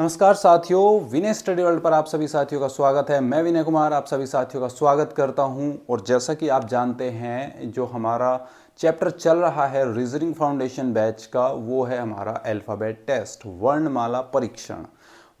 नमस्कार साथियों, विनय study world पर आप सभी साथियों का स्वागत है। मैं विनय कुमार आप सभी साथियों का स्वागत करता हूं। और जैसा कि आप जानते हैं, जो हमारा चैप्टर चल रहा है रीजनिंग फाउंडेशन बैच का, वो है हमारा अल्फाबेट टेस्ट, वर्णमाला परीक्षण।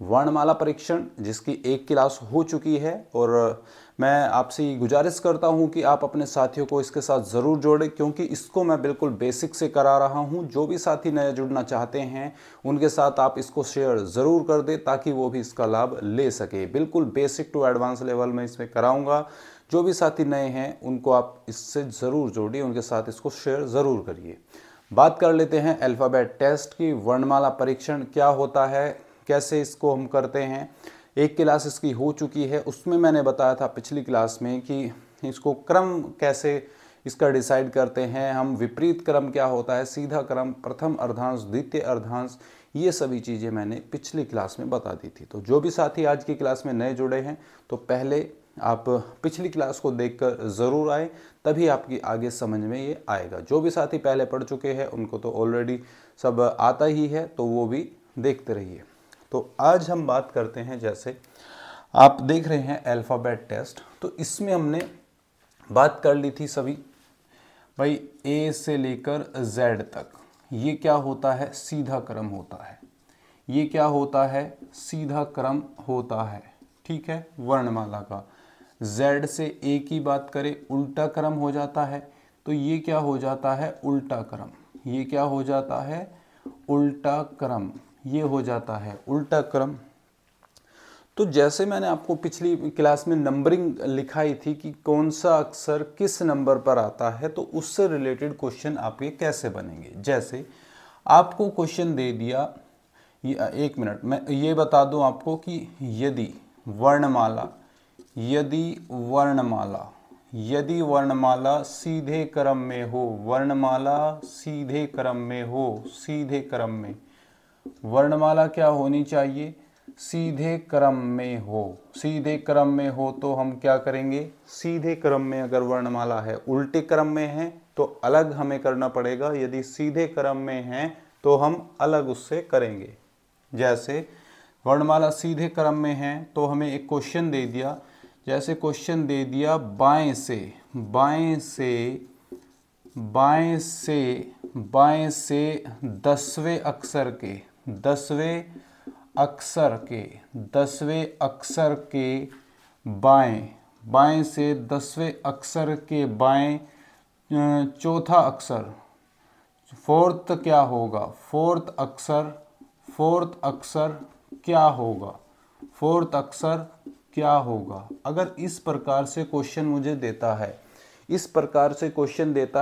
वर्णमाला परीक्षण जिसकी एक क्लास हो चुकी है, और मैं आपसे गुजारिश करता हूं कि आप अपने साथियों को इसके साथ ज़रूर जोड़ें, क्योंकि इसको मैं बिल्कुल बेसिक से करा रहा हूं। जो भी साथी नए जुड़ना चाहते हैं उनके साथ आप इसको शेयर ज़रूर कर दें, ताकि वो भी इसका लाभ ले सके। बिल्कुल बेसिक टू एडवांस लेवल में इसमें कराऊंगा। जो भी साथी नए हैं उनको आप इससे ज़रूर जोड़िए, उनके साथ इसको शेयर ज़रूर करिए। बात कर लेते हैं अल्फ़ाबेट टेस्ट की। वर्णमाला परीक्षण क्या होता है, कैसे इसको हम करते हैं। एक क्लास इसकी हो चुकी है, उसमें मैंने बताया था पिछली क्लास में कि इसको क्रम कैसे इसका डिसाइड करते हैं हम। विपरीत क्रम क्या होता है, सीधा क्रम, प्रथम अर्धांश, द्वितीय अर्धांश, ये सभी चीज़ें मैंने पिछली क्लास में बता दी थी। तो जो भी साथी आज की क्लास में नए जुड़े हैं, तो पहले आप पिछली क्लास को देखकर ज़रूर आए, तभी आपकी आगे समझ में ये आएगा। जो भी साथी पहले पढ़ चुके हैं उनको तो ऑलरेडी सब आता ही है, तो वो भी देखते रहिए। तो आज हम बात करते हैं, जैसे आप देख रहे हैं अल्फ़ाबेट टेस्ट, तो इसमें हमने बात कर ली थी सभी भाई, ए से लेकर जेड तक ये क्या होता है, सीधा क्रम होता है। ये क्या होता है, सीधा क्रम होता है, ठीक है, वर्णमाला का। जेड से ए की बात करें, उल्टा क्रम हो जाता है, तो ये क्या हो जाता है, उल्टा क्रम। ये क्या हो जाता है, उल्टा क्रम। ये हो जाता है उल्टा क्रम। तो जैसे मैंने आपको पिछली क्लास में नंबरिंग लिखाई थी कि कौन सा अक्षर किस नंबर पर आता है, तो उससे रिलेटेड क्वेश्चन आपके कैसे बनेंगे। जैसे आपको क्वेश्चन दे दिया, एक मिनट मैं ये बता दूं आपको कि यदि वर्णमाला सीधे क्रम में हो, वर्णमाला सीधे क्रम में हो, सीधे क्रम में वर्णमाला क्या होनी चाहिए, सीधे क्रम में हो। सीधे क्रम में हो तो हम क्या करेंगे, सीधे क्रम में अगर वर्णमाला है, उल्टे क्रम में है तो अलग हमें करना पड़ेगा। यदि सीधे क्रम में है तो हम अलग उससे करेंगे। जैसे वर्णमाला सीधे क्रम में है तो हमें एक क्वेश्चन दे दिया, जैसे क्वेश्चन दे दिया बाएं से 10वें अक्षर के बाएं से 10वें अक्षर के बाएं चौथा अक्षर, फोर्थ क्या होगा, फोर्थ अक्षर क्या होगा। अगर इस प्रकार से क्वेश्चन मुझे देता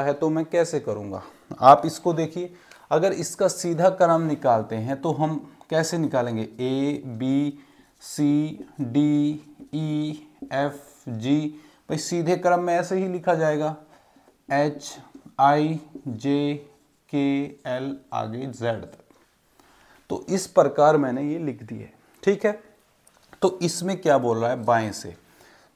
है, तो मैं कैसे करूँगा, आप इसको देखिए। अगर इसका सीधा क्रम निकालते हैं तो हम कैसे निकालेंगे, A B C D E F G, भाई सीधे क्रम में ऐसे ही लिखा जाएगा, H I J K L आगे जेड तक। तो इस प्रकार मैंने ये लिख दी है, ठीक है। तो इसमें क्या बोल रहा है, बाएं से,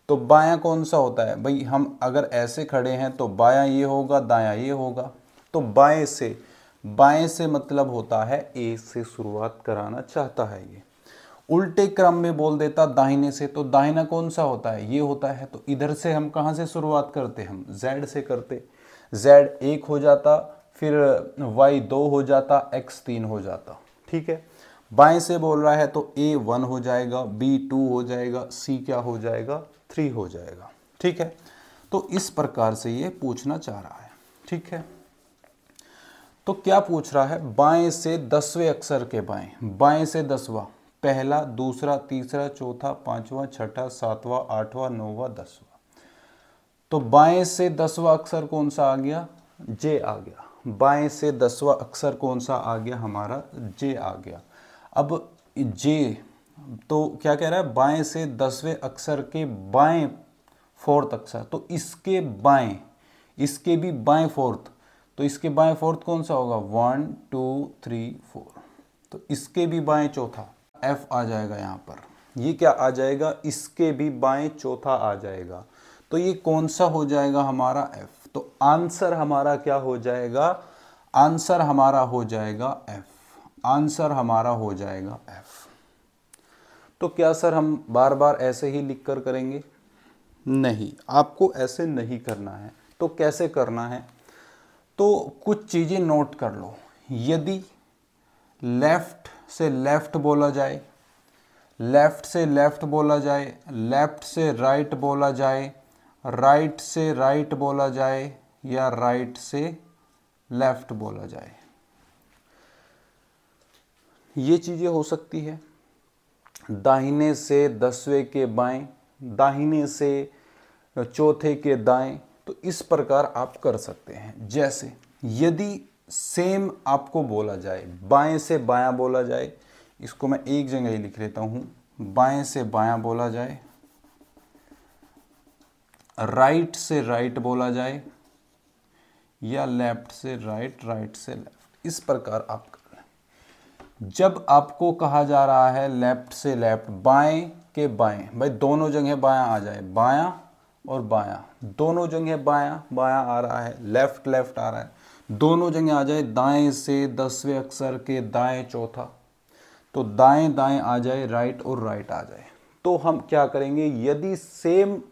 तो बायां कौन सा होता है भाई, हम अगर ऐसे खड़े हैं तो बायां ये होगा, दायां ये होगा। तो बाएं से मतलब होता है ए से शुरुआत कराना चाहता है ये। उल्टे क्रम में बोल देता दाहिने से, तो दाहिना कौन सा होता है, ये होता है। तो इधर से हम कहाँ से शुरुआत करते, हम जेड से करते। जेड 1 हो जाता, फिर वाई 2 हो जाता, एक्स 3 हो जाता, ठीक है। बाएं से बोल रहा है तो ए 1 हो जाएगा, बी 2 हो जाएगा, सी क्या हो जाएगा, 3 हो जाएगा, ठीक है। तो इस प्रकार से ये पूछना चाह रहा है, ठीक है। तो क्या पूछ रहा है, बाएं से 10वें अक्षर के बाएं से 10वां, पहला, दूसरा, तीसरा, चौथा, पांचवा, छठा, सातवां, आठवां, नौवां, 10वां। तो बाएं से 10वां अक्षर कौन सा आ गया, जे आ गया। बाएं से 10वां अक्षर कौन सा आ गया, हमारा जे आ गया। अब जे तो क्या कह रहा है, बाएं से 10वें अक्षर के बाएं फोर्थ अक्षर, तो इसके बाएं, इसके भी बाएं फोर्थ, तो इसके बाएं फोर्थ कौन सा होगा, 1 2 3 4, तो इसके भी बाएं चौथा, एफ आ जाएगा यहाँ पर। ये क्या आ जाएगा, इसके भी बाएं चौथा आ जाएगा। तो ये कौन सा हो जाएगा, हमारा एफ। तो आंसर हमारा क्या हो जाएगा, आंसर हमारा हो जाएगा एफ। आंसर हमारा हो जाएगा एफ। तो क्या सर हम बार बार ऐसे ही लिख कर करेंगे? नहीं, आपको ऐसे नहीं करना है। तो कैसे करना है? तो कुछ चीज़ें नोट कर लो। यदि लेफ्ट से लेफ्ट बोला जाए, लेफ्ट से लेफ्ट बोला जाए, लेफ्ट से राइट बोला जाए, राइट से राइट बोला जाए, या राइट से लेफ्ट बोला जाए, ये चीज़ें हो सकती है। दाहिने से 10वें के बाएं, दाहिने से चौथे के दाएं, तो इस प्रकार आप कर सकते हैं। जैसे यदि सेम आपको बोला जाए, बाएं से बायां बोला जाए, इसको मैं एक जगह ही लिख लेता हूं, बाएं से बायां बोला जाए, राइट से राइट बोला जाए, या लेफ्ट से राइट, राइट से लेफ्ट, इस प्रकार आप कर लें। जब आपको कहा जा रहा है लेफ्ट से लेफ्ट, बाएं के बाएं, भाई दोनों जगह बायां आ जाए, बायां और बायां, दोनों जगह बायां बायां आ रहा है, लेफ्ट लेफ्ट आ रहा है, दोनों जगह आ जाए। दाएं से 10वें अक्षर के दाएं चौथा, तो दाएं दाएं आ जाए, राइट और राइट आ जाए। तो हम क्या करेंगे, यदि सेम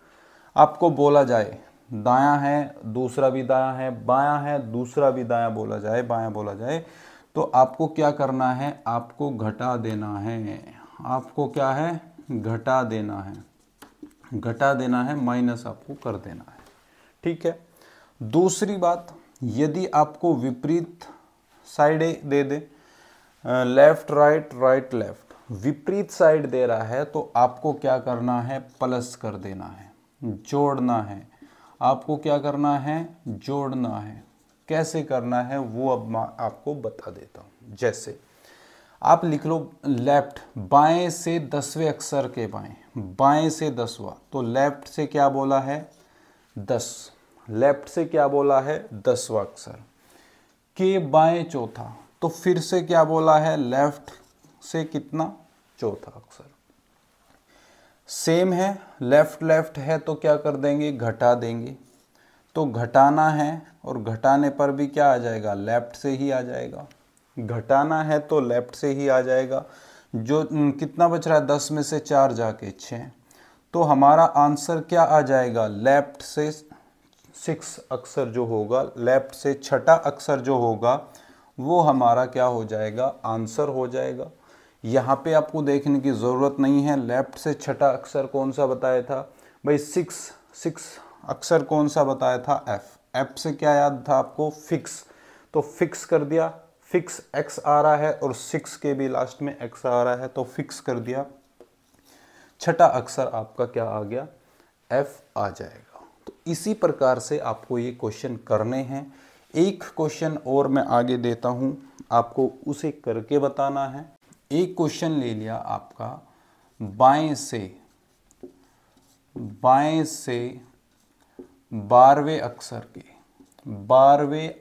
आपको बोला जाए, दायां है दूसरा भी दायां है, बायां है दूसरा भी दायां बोला जाए, बायां बोला जाए, तो आपको क्या करना है, आपको घटा देना है। आपको क्या है, घटा देना है, घटा देना है, माइनस आपको कर देना है। ठीक है। दूसरी बात, यदि आपको विपरीत साइड दे दे, लेफ्ट राइट राइट लेफ्ट, विपरीत साइड दे रहा है, तो आपको क्या करना है, प्लस कर देना है, जोड़ना है। आपको क्या करना है, जोड़ना है। कैसे करना है वो अब मैं आपको बता देता हूँ। जैसे आप लिख लो लेफ्ट, बाएं से 10वें अक्षर के बाएं, बाएं से 10वां, तो लेफ्ट से क्या बोला है, 10, लेफ्ट से क्या बोला है, 10वां अक्षर, के बाएं चौथा, तो फिर से क्या बोला है, लेफ्ट से कितना, चौथा अक्षर। सेम है, लेफ्ट लेफ्ट है, तो क्या कर देंगे, घटा देंगे। तो घटाना है, और घटाने पर भी क्या आ जाएगा, लेफ्ट से ही आ जाएगा। घटाना है तो लेफ्ट से ही आ जाएगा। जो कितना बच रहा है, 10 में से 4 जाके 6, तो हमारा आंसर क्या आ जाएगा, लेफ्ट से 6 अक्षर जो होगा, लेफ्ट से छठा अक्षर जो होगा, वो हमारा क्या हो जाएगा, आंसर हो जाएगा। यहाँ पे आपको देखने की ज़रूरत नहीं है, लेफ्ट से छठा अक्षर कौन सा बताया था भाई, 6 अक्षर कौन सा बताया था, एफ। एफ से क्या याद था आपको, फिक्स, तो फिक्स कर दिया, फिक्स एक्स आ रहा है, और 6 के भी लास्ट में एक्स आ रहा है, तो फिक्स कर दिया, छठा अक्षर आपका क्या आ गया, एफ आ जाएगा। तो इसी प्रकार से आपको ये क्वेश्चन करने हैं। एक क्वेश्चन और मैं आगे देता हूँ, आपको उसे करके बताना है। एक क्वेश्चन ले लिया आपका, बाएं से 12वें अक्षर के, 12वें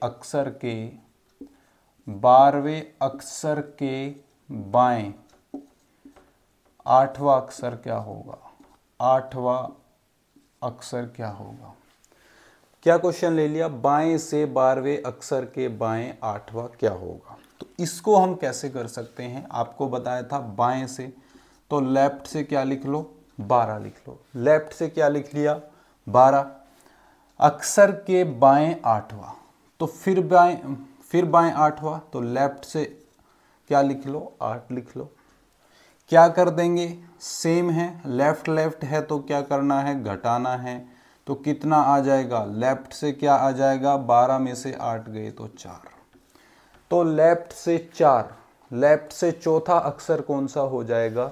अक्षर के बाएं 8वां अक्षर क्या होगा, 8वां अक्षर क्या होगा। क्या क्वेश्चन ले लिया, बाएं से 12वें अक्षर के बाएं 8वां क्या होगा। तो इसको हम कैसे कर सकते हैं, आपको बताया था बाएं से, तो लेफ्ट से क्या लिख लो, 12 लिख लो। लेफ्ट से क्या लिख लिया, 12, अक्षर के बाएं 8वां, तो फिर बाएं 8वां, तो लेफ्ट से क्या लिख लो, 8 लिख लो। क्या कर देंगे, सेम है, लेफ्ट लेफ्ट है, तो क्या करना है, घटाना है। तो कितना आ जाएगा, लेफ्ट से क्या आ जाएगा, 12 में से 8 गए तो 4, तो लेफ्ट से 4, लेफ्ट से चौथा अक्षर कौन सा हो जाएगा,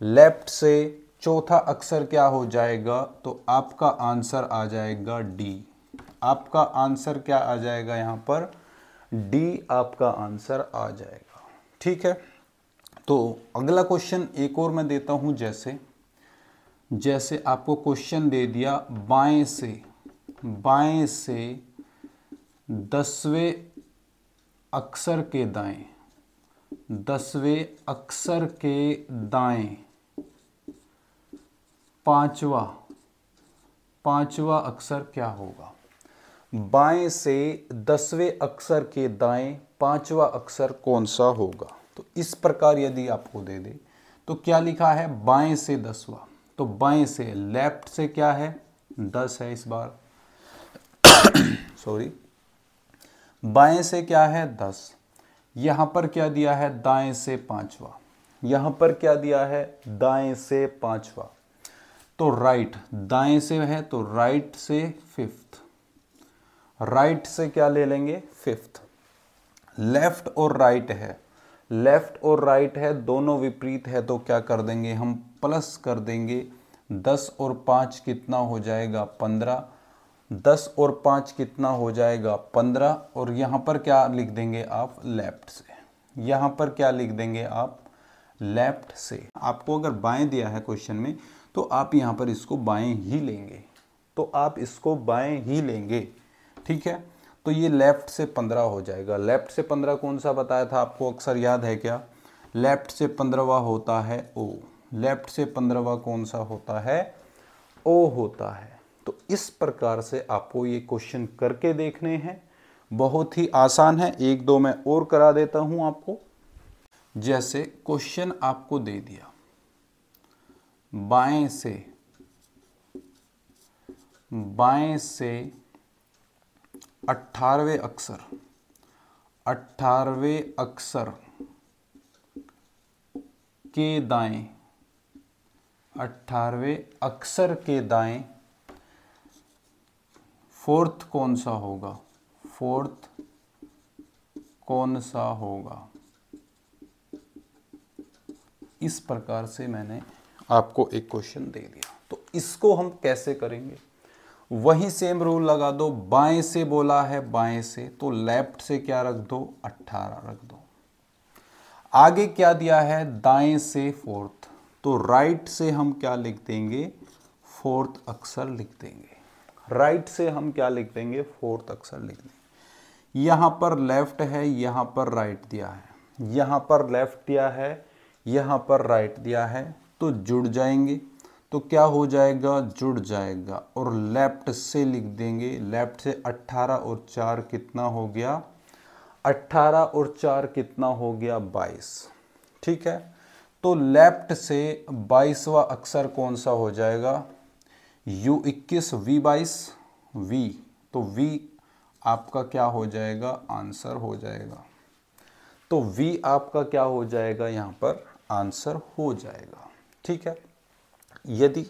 लेफ्ट से चौथा अक्षर क्या हो जाएगा, तो आपका आंसर आ जाएगा डी। आपका आंसर क्या आ जाएगा, यहाँ पर डी आपका आंसर आ जाएगा। ठीक है। तो अगला क्वेश्चन एक और मैं देता हूं। जैसे आपको क्वेश्चन दे दिया, बाएं से 10वें अक्षर के दाएं, 10वें अक्षर के दाएं पांचवा अक्षर क्या होगा। बाएं से 10वें अक्षर के दाएं 5वां अक्षर कौन सा होगा। तो इस प्रकार यदि आपको दे दे तो क्या लिखा है, बाएं से 10वां, तो बाएं से, लेफ्ट से क्या है 10 है इस बार सॉरी, बाएं से क्या है 10, यहां पर क्या दिया है दाएं से 5वां, यहां पर क्या दिया है दाएं से 5वां, तो राइट, दाएं से है तो राइट से 5th, राइट से क्या ले लेंगे 5th, लेफ्ट और राइट है, लेफ्ट और राइट है दोनों विपरीत है तो क्या कर देंगे हम, प्लस कर देंगे, 10 और 5 कितना हो जाएगा 15, 10 और 5 कितना हो जाएगा 15, और यहाँ पर क्या लिख देंगे आप लेफ्ट से, यहाँ पर क्या लिख देंगे आप लेफ्ट से। आपको अगर बाएं दिया है क्वेश्चन में तो आप यहाँ पर इसको बाएं ही लेंगे, तो आप इसको बाएं ही लेंगे, ठीक है। तो ये लेफ्ट से 15 हो जाएगा। लेफ्ट से 15 कौन सा बताया था आपको, अक्सर याद है क्या, लेफ्ट से 15वां होता है ओ, लेफ्ट से 15वां कौन सा होता है, ओ होता है। तो इस प्रकार से आपको ये क्वेश्चन करके देखने हैं, बहुत ही आसान है। एक दो मैं और करा देता हूं आपको। जैसे क्वेश्चन आपको दे दिया, बाएं से 18वें अक्षर, 18वें अक्षर के दाएं, 18वें अक्षर के दाएं 4th कौन सा होगा, 4th कौन सा होगा। इस प्रकार से मैंने आपको एक क्वेश्चन दे दिया, तो इसको हम कैसे करेंगे, वही सेम रूल लगा दो। बाएं से बोला है, बाएं से, तो लेफ्ट से क्या रख दो 18 रख दो। आगे क्या दिया है दाएं से 4th, तो राइट से हम क्या लिख देंगे 4th अक्षर लिख देंगे, राइट से हम क्या लिख देंगे 4th अक्षर लिख देंगे। यहां पर लेफ्ट है, यहां पर राइट दिया है, यहां पर लेफ्ट दिया है, यहां पर राइट दिया है, तो जुड़ जाएंगे, तो क्या हो जाएगा जुड़ जाएगा, और लेफ्ट से लिख देंगे, लेफ्ट से 18 और 4 कितना हो गया, 18 और 4 कितना हो गया 22, ठीक है। तो लेफ्ट से 22वां अक्षर कौन सा हो जाएगा, U21 V22 V, तो V आपका क्या हो जाएगा आंसर हो जाएगा, तो V आपका क्या हो जाएगा यहाँ पर आंसर हो जाएगा, ठीक है। यदि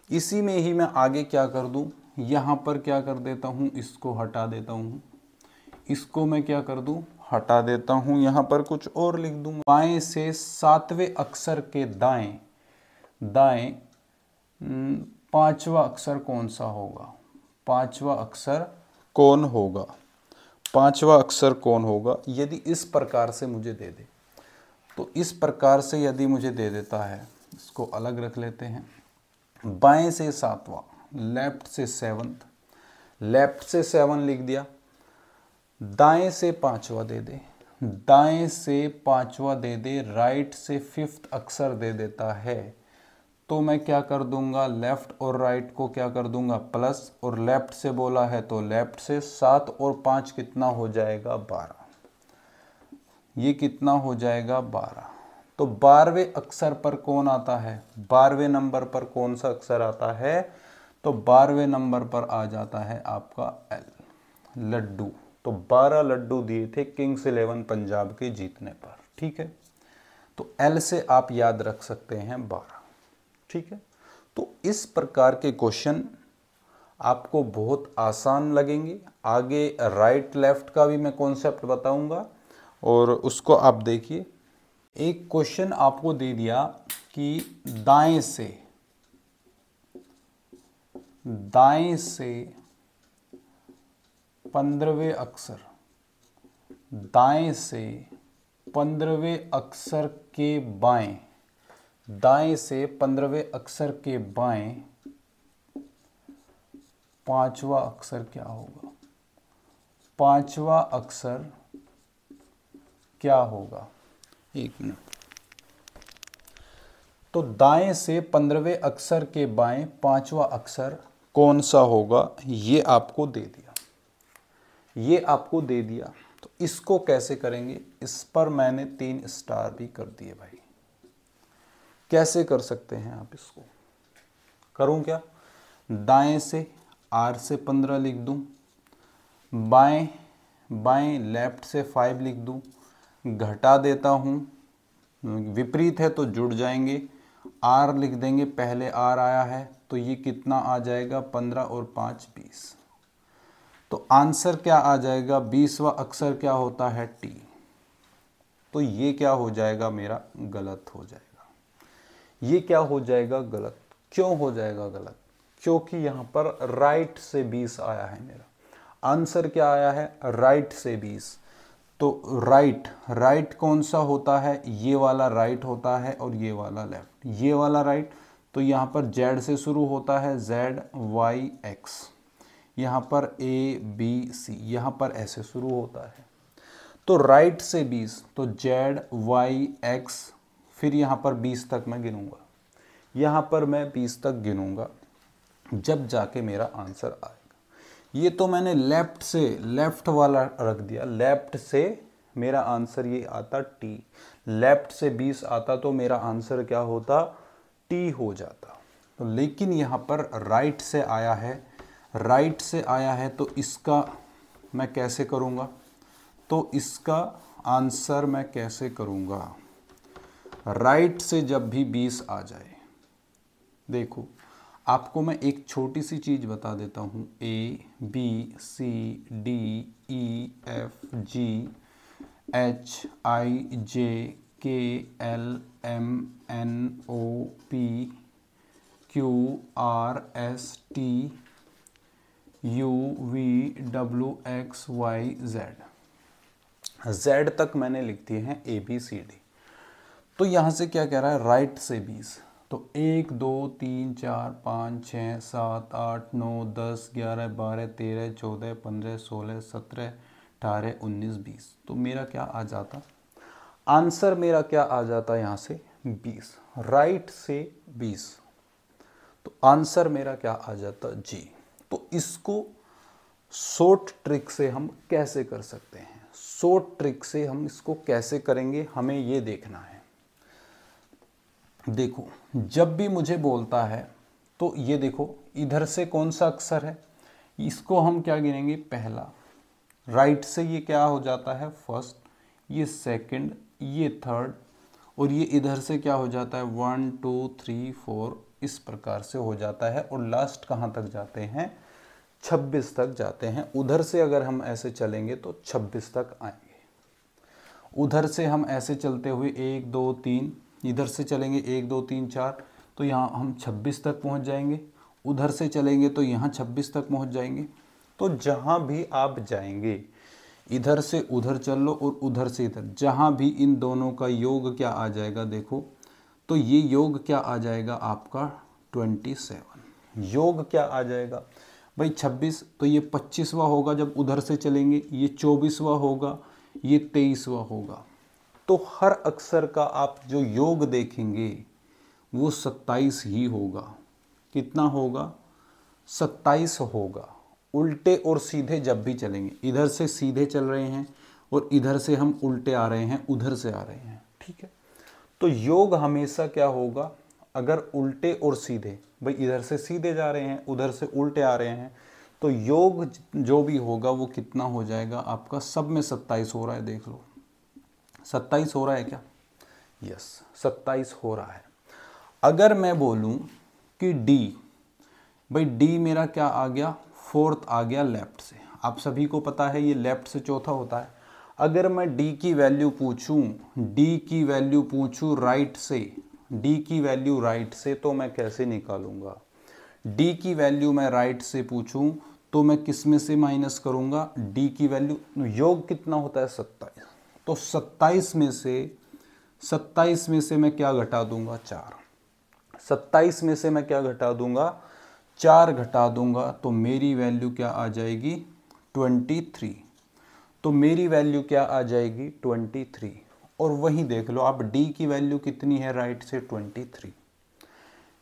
इसी में ही मैं आगे क्या कर दूं, यहाँ पर क्या कर देता हूँ, इसको हटा देता हूँ, इसको मैं क्या कर दूं हटा देता हूँ, यहाँ पर कुछ और लिख दूं। बाएं से 7वें अक्षर के दाएं, दाएं 5वां अक्षर कौन सा होगा, 5वां अक्षर कौन होगा, 5वां अक्षर कौन होगा। यदि इस प्रकार से मुझे दे दे, तो इस प्रकार से यदि मुझे दे देता है, इसको अलग रख लेते हैं। बाएं से 7वां, लेफ्ट से 7th, लेफ्ट से 7 लिख दिया, दाएं से 5वां दे दे, दाएं से 5वां दे दे, राइट से 5th अक्षर दे देता है, तो मैं क्या कर दूंगा लेफ्ट और राइट को क्या कर दूंगा प्लस, और लेफ्ट से बोला है तो लेफ्ट से 7 और 5 कितना हो जाएगा 12, ये कितना हो जाएगा 12। तो 12वें अक्षर पर कौन आता है, 12वें नंबर पर कौन सा अक्षर आता है, तो 12वें नंबर पर आ जाता है आपका L, लड्डू। तो 12 लड्डू दिए थे किंग्स 11 पंजाब के जीतने पर, ठीक है। तो L से आप याद रख सकते हैं 12, ठीक है। तो इस प्रकार के क्वेश्चन आपको बहुत आसान लगेंगे। आगे राइट लेफ्ट का भी मैं कॉन्सेप्ट बताऊंगा, और उसको आप देखिए। एक क्वेश्चन आपको दे दिया कि दाएं से 15वें अक्षर, दाएं से 15वें अक्षर के बाएं, दाएं से 15वें अक्षर के बाएं 5वां अक्षर क्या होगा, 5वां अक्षर क्या होगा, एक मिनट। तो दाएं से 15वें अक्षर के बाएं 5वां अक्षर कौन सा होगा, ये आपको दे दिया, ये आपको दे दिया। तो इसको कैसे करेंगे, इस पर मैंने 3 स्टार भी कर दिए भाई। कैसे कर सकते हैं आप इसको? करूं क्या? दाएं से r से 15 लिख दूं, बाएं लेफ्ट से 5 लिख दूं, घटा देता हूं, विपरीत है तो जुड़ जाएंगे, r लिख देंगे, पहले r आया है तो ये कितना आ जाएगा 15 और 5 20। तो आंसर क्या आ जाएगा? 20वां अक्षर क्या होता है? t। तो ये क्या हो जाएगा? मेरा गलत हो जाएगा। ये क्या हो जाएगा? गलत। क्यों हो जाएगा गलत? क्योंकि यहाँ पर राइट से 20 आया है। मेरा आंसर क्या आया है? राइट से 20। तो राइट कौन सा होता है? ये वाला राइट होता है और ये वाला लेफ्ट। ये वाला राइट, तो यहाँ पर जेड से शुरू होता है, जेड वाई एक्स, यहाँ पर ए बी सी, यहाँ पर ऐसे शुरू होता है। तो राइट से 20, तो जेड वाई एक्स, फिर यहाँ पर 20 तक मैं गिनूंगा, यहाँ पर मैं 20 तक गिनूंगा, जब जाके मेरा आंसर आएगा। ये तो मैंने लेफ्ट वाला रख दिया, लेफ्ट से मेरा आंसर ये आता टी। लेफ्ट से 20 आता तो मेरा आंसर क्या होता? टी हो जाता। तो लेकिन यहाँ पर राइट से आया है, तो इसका मैं कैसे करूँगा? तो इसका आंसर मैं कैसे करूँगा? राइट से जब भी 20 आ जाए, देखो आपको मैं एक छोटी सी चीज़ बता देता हूँ। A B C D E F G H I J K L M N O P Q R S T U V W X Y Z. Z तक मैंने लिख दिए हैं ए बी सी डी। तो यहाँ से क्या कह रहा है? राइट से 20। तो 1 2 3 4 5 6 7 8 9 10 11 12 13 14 15 16 17 18 19 20। तो मेरा क्या आ जाता? आंसर मेरा क्या आ जाता? यहाँ से 20, राइट से 20। तो आंसर मेरा क्या आ जाता? जी। तो इसको शॉर्ट ट्रिक से हम कैसे कर सकते हैं? शॉर्ट ट्रिक से हम इसको कैसे करेंगे, हमें ये देखना है। देखो, जब भी मुझे बोलता है तो ये देखो, इधर से कौन सा अक्षर है, इसको हम क्या गिनेंगे? पहला। राइट से ये क्या हो जाता है? फर्स्ट, ये सेकंड, ये थर्ड, और ये इधर से क्या हो जाता है? 1 2 3 4, इस प्रकार से हो जाता है। और लास्ट कहाँ तक जाते हैं? 26 तक जाते हैं। उधर से अगर हम ऐसे चलेंगे तो 26 तक आएंगे। उधर से हम ऐसे चलते हुए 1 2 3, इधर से चलेंगे 1 2 3 4, तो यहाँ हम 26 तक पहुँच जाएंगे। उधर से चलेंगे तो यहाँ 26 तक पहुँच जाएंगे। तो जहाँ भी आप जाएंगे, इधर से उधर चल लो और उधर से इधर, जहाँ भी इन दोनों का योग क्या आ जाएगा? देखो, तो ये योग क्या आ जाएगा आपका? 27। योग क्या आ जाएगा भाई? 26, तो ये 25वां होगा जब उधर से चलेंगे, ये 24वां होगा, ये 23वां होगा। तो हर अक्षर का आप जो योग देखेंगे वो 27 ही होगा। कितना होगा? 27 होगा। उल्टे और सीधे जब भी चलेंगे, इधर से सीधे चल रहे हैं और इधर से हम उल्टे आ रहे हैं, उधर से आ रहे हैं, ठीक है। तो योग हमेशा क्या होगा? अगर उल्टे और सीधे, भाई इधर से सीधे जा रहे हैं, उधर से उल्टे आ रहे हैं, तो योग जो भी होगा वो कितना हो जाएगा आपका? सब में 27 हो रहा है, देख लो 27 हो रहा है क्या? यस, 27 हो रहा है। अगर मैं बोलूं कि डी, भाई डी मेरा क्या आ गया? फोर्थ आ गया लेफ्ट से। आप सभी को पता है ये लेफ्ट से चौथा होता है। अगर मैं डी की वैल्यू पूछूं राइट से, डी की वैल्यू राइट से, तो मैं कैसे निकालूंगा? डी की वैल्यू मैं राइट से पूछूं तो मैं किस में से माइनस करूंगा? डी की वैल्यू, योग कितना होता है? 27। तो 27 में से मैं क्या घटा दूंगा? 4। 27 में से मैं क्या घटा दूंगा? 4 घटा दूंगा। तो मेरी वैल्यू क्या आ जाएगी? 23। तो मेरी वैल्यू क्या आ जाएगी? 23। और वहीं देख लो आप, डी की वैल्यू कितनी है राइट से? 23।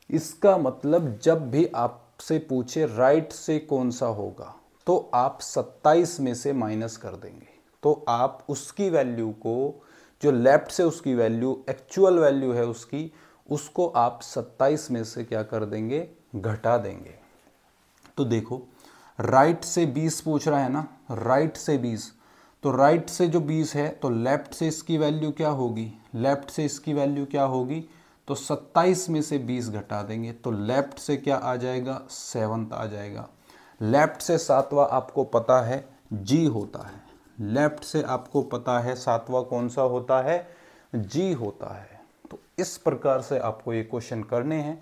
इसका मतलब जब भी आपसे पूछे राइट से कौन सा होगा, तो आप 27 में से माइनस कर देंगे। तो आप उसकी वैल्यू को, जो लेफ्ट से उसकी वैल्यू, एक्चुअल वैल्यू है उसकी, उसको आप 27 में से क्या कर देंगे, घटा देंगे। तो देखो राइट से 20 पूछ रहा है ना, राइट से 20, तो राइट से जो 20 है तो लेफ्ट से इसकी वैल्यू क्या होगी, लेफ्ट से इसकी वैल्यू क्या होगी, तो 27 में से 20 घटा देंगे तो लेफ्ट से क्या आ जाएगा, 7 आ जाएगा। लेफ्ट से 7वां आपको पता है जी होता है, लेफ्ट से आपको पता है 7वां कौन सा होता है, जी होता है। तो इस प्रकार से आपको ये क्वेश्चन करने हैं,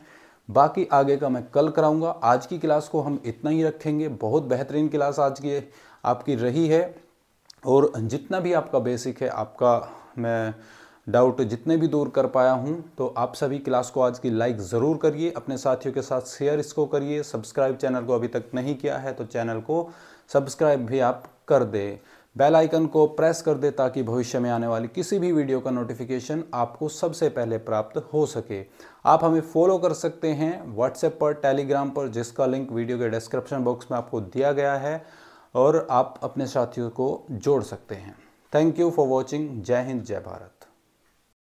बाकी आगे का मैं कल कराऊंगा। आज की क्लास को हम इतना ही रखेंगे। बहुत बेहतरीन क्लास आज की आपकी रही है, और जितना भी आपका बेसिक है, आपका मैं डाउट जितने भी दूर कर पाया हूं, तो आप सभी क्लास को आज की लाइक ज़रूर करिए, अपने साथियों के साथ शेयर इसको करिए। सब्सक्राइब चैनल को अभी तक नहीं किया है तो चैनल को सब्सक्राइब भी आप कर दें, बेल आइकन को प्रेस कर दे, ताकि भविष्य में आने वाली किसी भी वीडियो का नोटिफिकेशन आपको सबसे पहले प्राप्त हो सके। आप हमें फॉलो कर सकते हैं व्हाट्सएप पर, टेलीग्राम पर, जिसका लिंक वीडियो के डिस्क्रिप्शन बॉक्स में आपको दिया गया है, और आप अपने साथियों को जोड़ सकते हैं। Thank you for watching. जय हिंद, जय भारत।